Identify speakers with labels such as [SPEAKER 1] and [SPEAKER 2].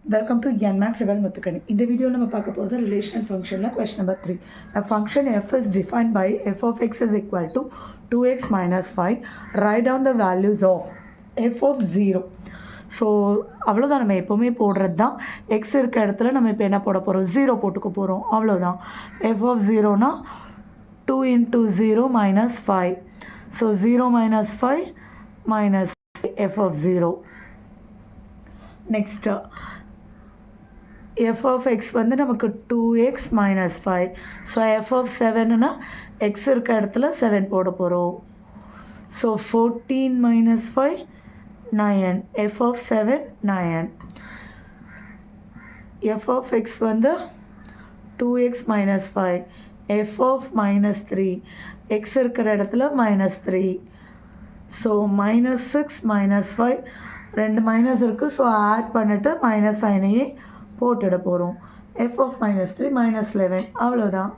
[SPEAKER 1] Welcome to NMAX Eval Muthukani. In the video, we will talk about the relational function. Question number 3. A function f is defined by f of x is equal to 2x minus 5. Write down the values of f of 0. So அவ்வளோதான், நம்ம எப்போவுமே போடுறது தான். X இருக்க இடத்துல நம்ம இப்போ என்ன போட போகிறோம், 0 போட்டுக்க போகிறோம், அவ்வளோதான். எஃப் ஆஃப் 0னா 2 into 0 minus 5. So 0 minus 5 minus f of 0. Next f of x வந்து நமக்கு 2x minus 5. So f of 7னா x இருக்க இடத்துல 7 போட போகிறோம். So 14 minus 5 9. f of 7 9. f of x வந்து 2x minus 5. f of minus 3. x இருக்கிற இடத்துல minus 3. ஸோ minus 6 minus 5 ரெண்டு மைனஸ் இருக்குது. ஸோ ஆட் பண்ணிவிட்டு மைனஸ் சைனையே போட்டுட போகிறோம். f of minus 3 minus 11 அவ்வளோதான்.